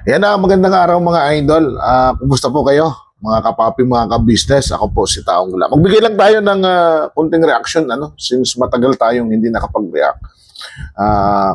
Yan na, magandang araw mga idol. Kumusta po kayo? Mga kapapi, mga ka-business. Ako po si Taong Gula. Magbigay lang tayo ng kunting reaction since matagal tayong hindi nakapag-react.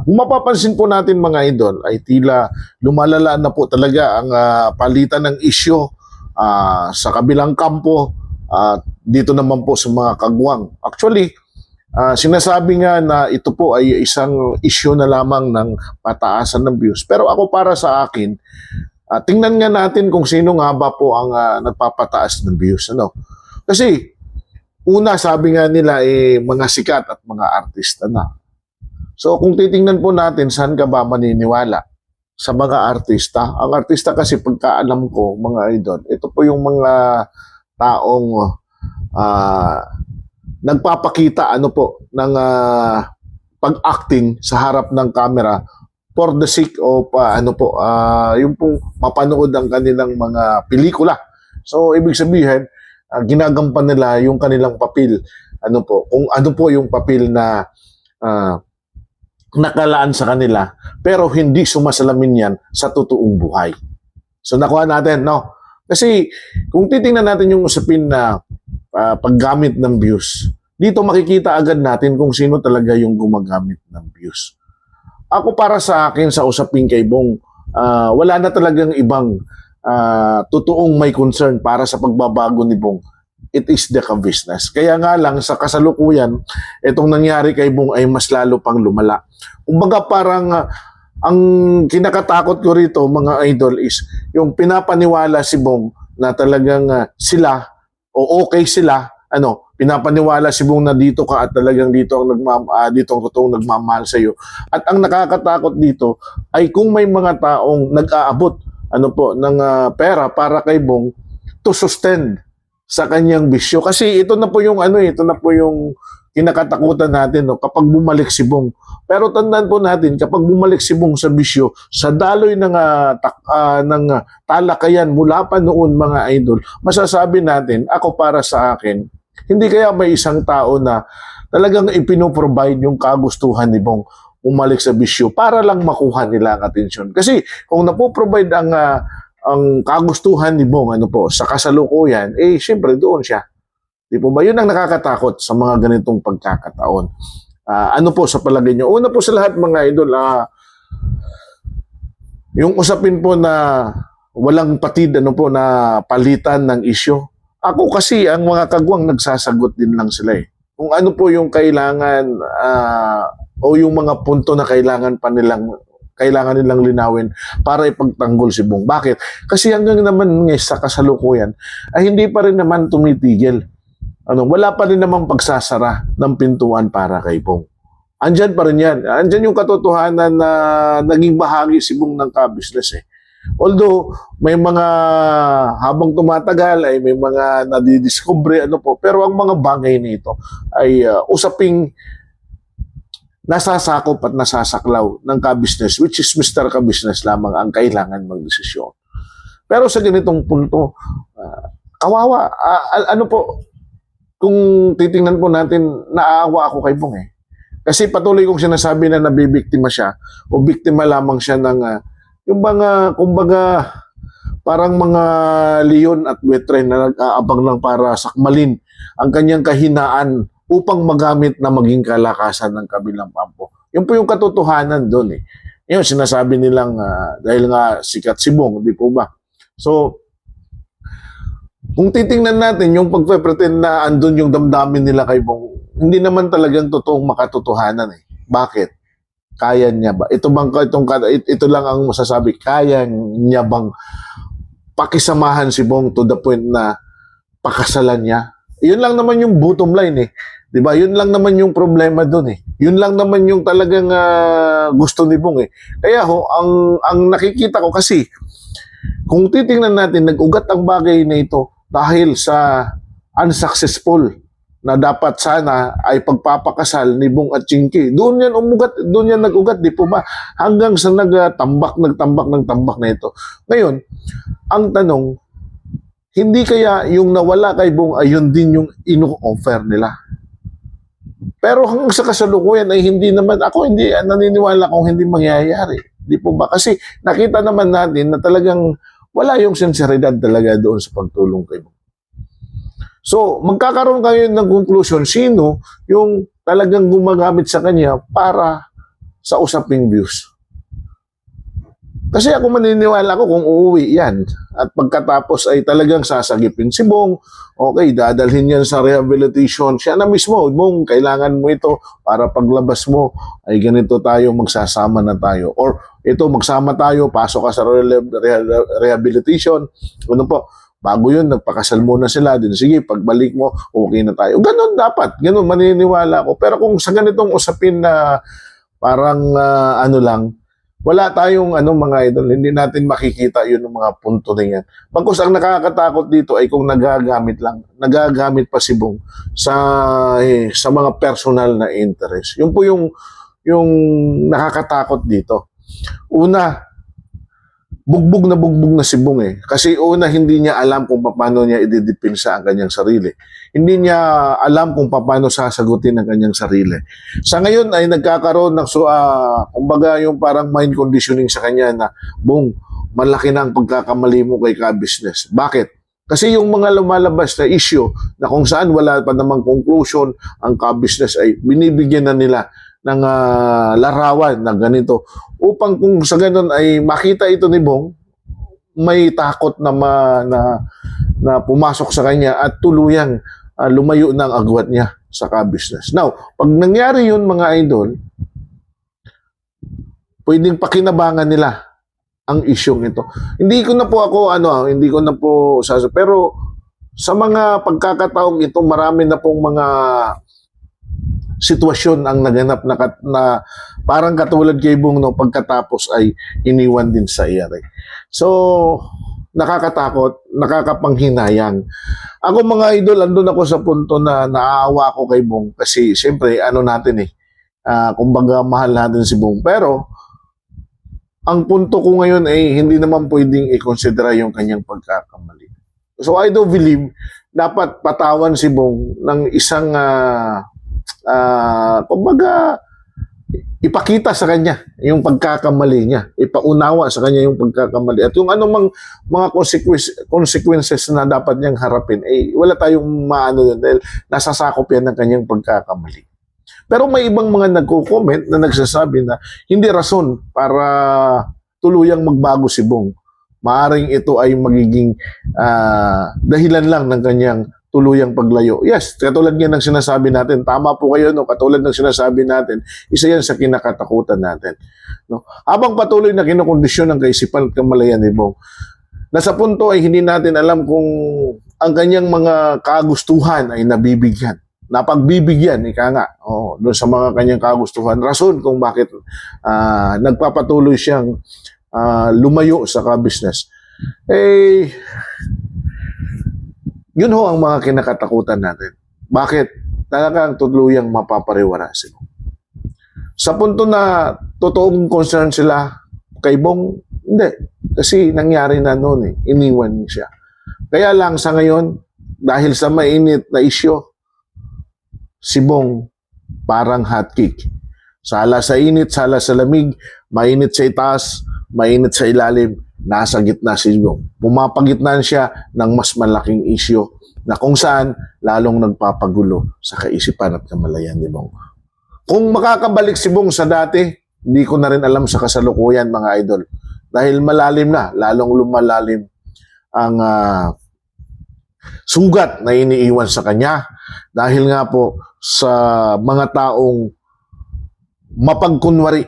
Kung mapapansin po natin mga idol, ay tila lumalala na po talaga ang palitan ng isyo sa kabilang kampo dito naman po sa mga kagwang. Actually, sinasabi nga na ito po ay isang issue na lamang ng pataasan ng views. Pero ako para sa akin, tingnan nga natin kung sino nga ba po ang nagpapataas ng views. Kasi una sabi nga nila mga sikat at mga artista na. So kung titingnan po natin saan ka ba maniniwala sa mga artista. Ang artista kasi pagkaalam ko mga idol, ito po yung mga taong nagpapakita ng pag-acting sa harap ng camera for the sake of yung pong mapanood ang kanilang mga pelikula. So ibig sabihin, ginagampan nila yung kanilang papel. Kung ano po yung papel na nakalaan sa kanila, pero hindi sumasalamin yan sa totoong buhay. So nakuha natin, no? Kasi kung titingnan natin yung usapin na paggamit ng views, dito makikita agad natin kung sino talaga yung gumagamit ng views. Ako para sa akin sa usapin kay Bong, wala na talagang ibang totoong may concern para sa pagbabago ni Bong. It is the business. Kaya nga lang sa kasalukuyan, itong nangyari kay Bong ay mas lalo pang lumala. Kumbaga parang ang kinakatakot ko rito mga idol is yung pinapaniwala si Bong na talagang sila o okay sila, pinapaniwala si Bong na dito ka at talagang dito ang totoong nagmamahal sa iyo. At ang nakakatakot dito ay kung may mga taong nag-aabot ng pera para kay Bong to sustain sa kanyang bisyo. Kasi ito na po yung kinakatakutan natin kapag bumalik si Bong. Pero tandaan po natin, kapag bumalik si Bong sa bisyo, sa daloy ng talakayan mula pa noon mga idol, masasabi natin, ako para sa akin, hindi kaya may isang tao na talagang ipinoprovide yung kagustuhan ni Bong umalik sa bisyo para lang makuha nila ang atensyon. Kasi kung napoprovide ang kagustuhan ni Bong sa kasalukuyan, syempre doon siya. Di po ba? Yun ang nakakatakot sa mga ganitong pagkakataon. Ano po sa palagay nyo? Una po sa lahat mga idol, yung usapin po na walang patid na palitan ng isyo. Ako kasi ang mga kagwang nagsasagot din lang sila Kung ano po yung kailangan o yung mga punto na kailangan nilang linawin para ipagtanggol si Bong. Bakit? Kasi hanggang naman sa kasalukuyan ay hindi pa rin naman tumitigil. Wala pa rin namang pagsasara ng pintuan para kay Bong. Andyan pa rin yan. Andyan yung katotohanan na naging bahagi si Bong ng ka-business Although, may mga habang tumatagal ay may mga nadidiscover pero ang mga bagay nito ay usaping nasasakop at nasasaklaw ng ka-business, which is Mr. Ka-business lamang ang kailangan magdesisyon. Pero sa ganitong punto, kawawa. Kung titingnan po natin, naaawa ako kay Bong Kasi patuloy kong sinasabi na nabibiktima siya o biktima lamang siya ng yung mga, kumbaga, parang mga leon at buitre na nag-aabang lang para sakmalin ang kanyang kahinaan upang magamit na maging kalakasan ng kabilang kampo. Yun po yung katotohanan doon Yun, sinasabi nilang dahil nga sikat si Bong, di po ba? So, kung titingnan natin yung pagpe-pretend na andun yung damdamin nila kay Bong, hindi naman talagang totoong makatotohanan Bakit? Kaya niya ba? Ito lang ang masasabi, kaya niya bang pakisamahan si Bong to the point na pakasalan niya? Yun lang naman yung bottom line Diba? Yun lang naman yung problema doon Yun lang naman yung talagang gusto ni Bong Kaya ang nakikita ko kasi, kung titingnan natin, nag-ugat ang bagay na ito dahil sa unsuccessful na dapat sana ay pagpapakasal ni Bong at Chinky. Doon yan nag-ugat, di po ba? Hanggang sa nagtambak na ito. Ngayon, ang tanong, hindi kaya yung nawala kay Bong ay yun din yung ino-offer nila? Pero hanggang sa kasalukuyan ay hindi naman, ako hindi naniniwala kung hindi mangyayari. Di po ba? Kasi nakita naman natin na talagang wala yung sinseridad talaga doon sa pagtulong kay Bong. So, magkakaroon kayo ng conclusion sino yung talagang gumagamit sa kanya para sa usaping views. Kasi ako maniniwala ko kung uuwi yan at pagkatapos ay talagang sasagipin si Bong, okay, dadalhin yan sa rehabilitation. Siya na mismo, Bong, kailangan mo ito para paglabas mo ay ganito tayo, magsasama na tayo. Or ito, magsama tayo, pasok ka sa rehabilitation. Ano po, bago yun, nagpakasal muna sila din. Sige, pagbalik mo, okay na tayo. Ganon dapat, ganon maniniwala ko. Pero kung sa ganitong usapin na parang ano lang, wala tayong mga idol, hindi natin makikita yun ng mga punto na yan. Pagkus ang nakakatakot dito ay kung nagagamit pa si Bong sa mga personal na interest. Yun po yung nakakatakot dito. Una, bugbog na si Bong eh. Kasi una, hindi niya alam kung paano niya ididipinsa ang kanyang sarili. Hindi niya alam kung paano sasagutin ang kanyang sarili. Sa ngayon ay nagkakaroon ng kumbaga yung parang mind conditioning sa kanya na, Bong, malaki na ang pagkakamali mo kay ka-business. Bakit? Kasi yung mga lumalabas na issue na kung saan wala pa namang conclusion ang ka-business ay binibigyan na nila ng larawan na ganito upang kung sa ganun ay makita ito ni Bong, may takot na pumasok sa kanya at tuluyang lumayo ng agwat niya sa ka-business. Now, pag nangyari yun mga idol, pwedeng pakinabangan nila ang isyong ito. Hindi ko na po pero sa mga pagkakataong ito, marami na pong mga sitwasyon ang naganap na parang katulad kay Bong no, pagkatapos ay iniwan din sa ere. So, nakakatakot, nakakapanghinayang. Ako mga idol, andun ako sa punto na naaawa ako kay Bong kasi siyempre kumbaga mahal natin si Bong. Pero, ang punto ko ngayon ay hindi naman pwedeng i-consider yung kanyang pagkakamali. So, I do believe dapat patawan si Bong ng isang kumbaga ipakita sa kanya yung pagkakamali niya, ipaunawa sa kanya yung pagkakamali at yung anumang mga consequences na dapat niyang harapin wala tayong maano doon dahil nasasakop yan ng kanyang pagkakamali. Pero may ibang mga nagko-comment na nagsasabi na hindi rason para tuluyang magbago si Bong. Maaring ito ay magiging dahilan lang ng kanyang tuluyang paglayo. Yes, katulad nga ng sinasabi natin, tama po kayo, no? Katulad ng sinasabi natin, isa yan sa kinakatakutan natin. No? Habang patuloy na kinokondisyon ng kaisipan at kamalayan ni Bong, nasa punto ay hindi natin alam kung ang kanyang mga kagustuhan ay nabibigyan. Napagbibigyan, ika nga, doon sa mga kanyang kagustuhan. Rason kung bakit nagpapatuloy siyang lumayo sa ka-business. Yun ho ang mga kinakatakutan natin. Bakit? Talagang tuluyang mapapariwara sila. Sa punto na totoong concern sila kay Bong, hindi. Kasi nangyari na noon iniwan siya. Kaya lang sa ngayon, dahil sa mainit na isyo, si Bong parang hot cake. Sala sa init, sala sa lamig, mainit sa itaas, mainit sa ilalim, nasa gitna si Bong. Pumapagitnaan siya ng mas malaking isyu na kung saan lalong nagpapagulo sa kaisipan at kamalayan ni Bong. Kung makakabalik si Bong sa dati, hindi ko na rin alam sa kasalukuyan mga idol. Dahil malalim na, lalong lumalalim ang sugat na iniiwan sa kanya. Dahil nga po sa mga taong mapagkunwari.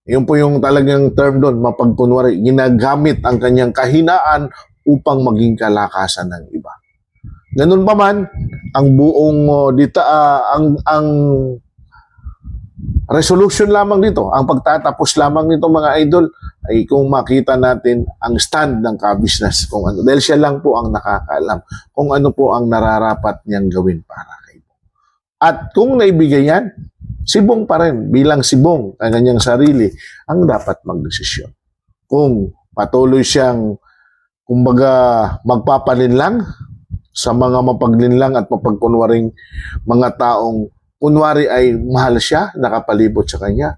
Yun po yung talagang term doon, mapagkunwari. Ginagamit ang kanyang kahinaan upang maging kalakasan ng iba. Ganun pa man, ang buong ang resolution lamang dito, ang pagtatapos lamang nito mga idol, ay kung makita natin ang stand ng ka-business. Kung ano, dahil siya lang po ang nakakaalam kung ano po ang nararapat niyang gawin para kay Bong. At kung naibigay yan, si Bong pa rin, bilang si Bong, ang kanyang sarili, ang dapat magdesisyon. Kung patuloy siyang, kumbaga, magpapalinlang sa mga mapaglinlang at mapagkunwaring mga taong kunwari ay mahal siya, nakapalibot sa kanya,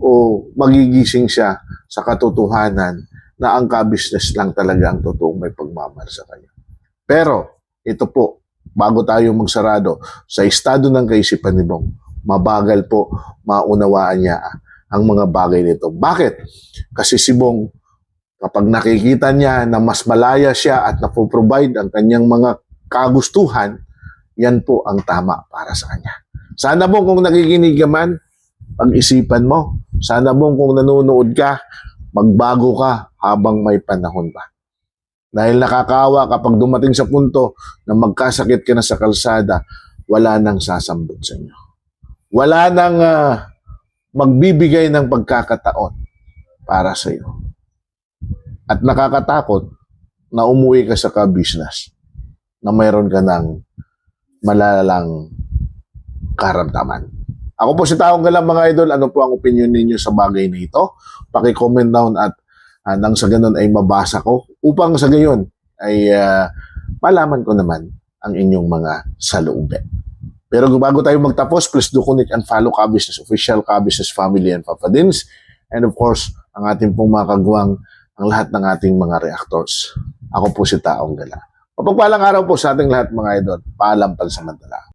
o magigising siya sa katotohanan na ang ka-business lang talaga ang totoong may pagmamahal sa kanya. Pero, ito po, bago tayo magsarado, sa estado ng kaisipan ni Bong, mabagal po maunawaan niya ang mga bagay nito. Bakit? Kasi si Bong, kapag nakikita niya na mas malaya siya at napoprovide ang kanyang mga kagustuhan, yan po ang tama para sa kanya. Sana Bong, kung nakikinig ka man, pag-isipan mo. Sana Bong, kung nanonood ka, magbago ka habang may panahon pa. Dahil nakakaawa kapag dumating sa punto na magkasakit ka na sa kalsada, wala nang sasambot sa inyo. Wala nang magbibigay ng pagkakataon para sa iyo. At nakakatakot na umuwi ka sa ka-business na mayroon ka ng malalang karamdaman. Ako po si Taong Galang, mga idol. Ano po ang opinion ninyo sa bagay na ito? Paki-comment down at nang sa ganun ay mabasa ko upang sa gayon ay malaman ko naman ang inyong mga saloobin. Pero bago tayo magtapos, please do connect and follow Ka-Business Official, Ka-Business Family and Papa Dins. And of course, ang ating pong mga kagwang, ang lahat ng ating mga reactors. Ako po si Taong Galang. Mapagpalang araw po sa ating lahat, mga idol. Paalam pansamantala.